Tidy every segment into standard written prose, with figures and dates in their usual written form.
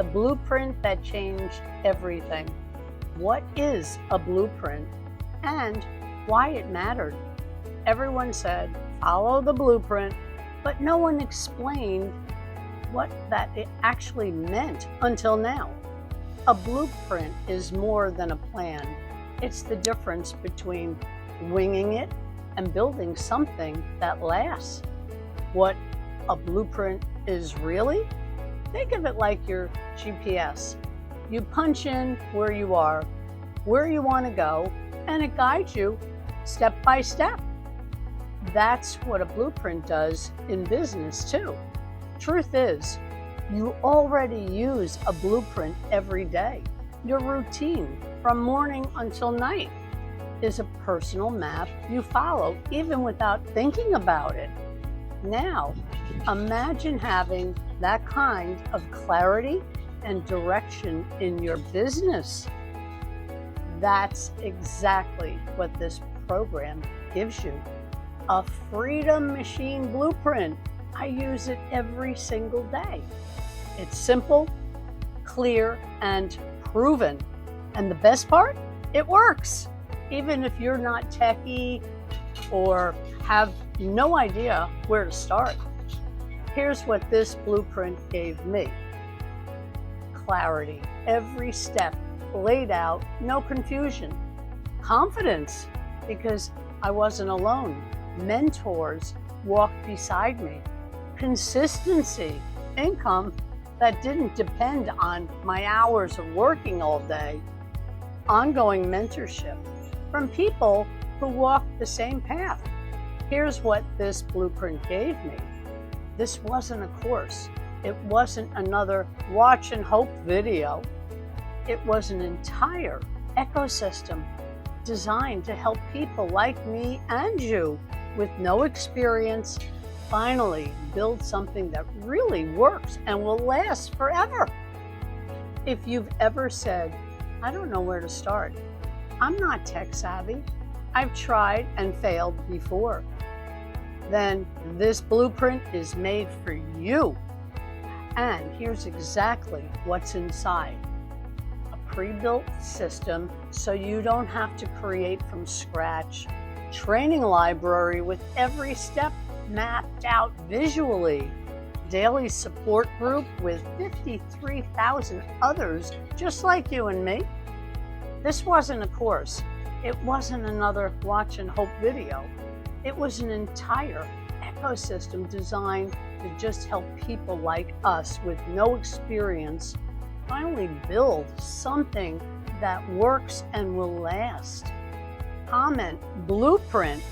the blueprint that changed everything. What is a blueprint and why it mattered? Everyone said, follow the blueprint, but no one explained what that it actually meant until now. A blueprint is more than a plan. It's the difference between winging it and building something that lasts. What a blueprint is really? Think of it like your GPS. You punch in where you are, where you want to go, and it guides you step by step. That's what a blueprint does in business too. Truth is, you already use a blueprint every day. Your routine from morning until night is a personal map you follow even without thinking about it. Now, imagine having that kind of clarity and direction in your business. That's exactly what this program gives you. A Freedom Machine blueprint. I use it every single day. It's simple, clear, and proven. And the best part? It works. Even if you're not techie or have no idea where to start. Here's what this blueprint gave me. Clarity. Every step laid out, no confusion. Confidence, because I wasn't alone. Mentors walked beside me. Consistency. Income that didn't depend on my hours of working all day. Ongoing mentorship from people who walked the same path. Here's what this blueprint gave me. This wasn't a course. It wasn't another watch and hope video. It was an entire ecosystem designed to help people like me and you with no experience finally build something that really works and will last forever. If you've ever said, I don't know where to start, I'm not tech savvy, I've tried and failed before, then this blueprint is made for you. And here's exactly what's inside. A pre-built system so you don't have to create from scratch. Training library with every step mapped out visually. Daily support group with 53,000 others just like you and me. This wasn't a course. It wasn't another watch and hope video. It was an entire ecosystem designed to just help people like us with no experience finally build something that works and will last. Comment blueprint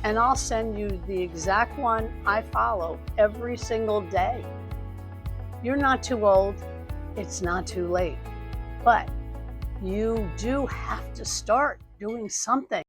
and I'll send you the exact one I follow every single day. You're not too old, it's not too late, but you do have to start doing something.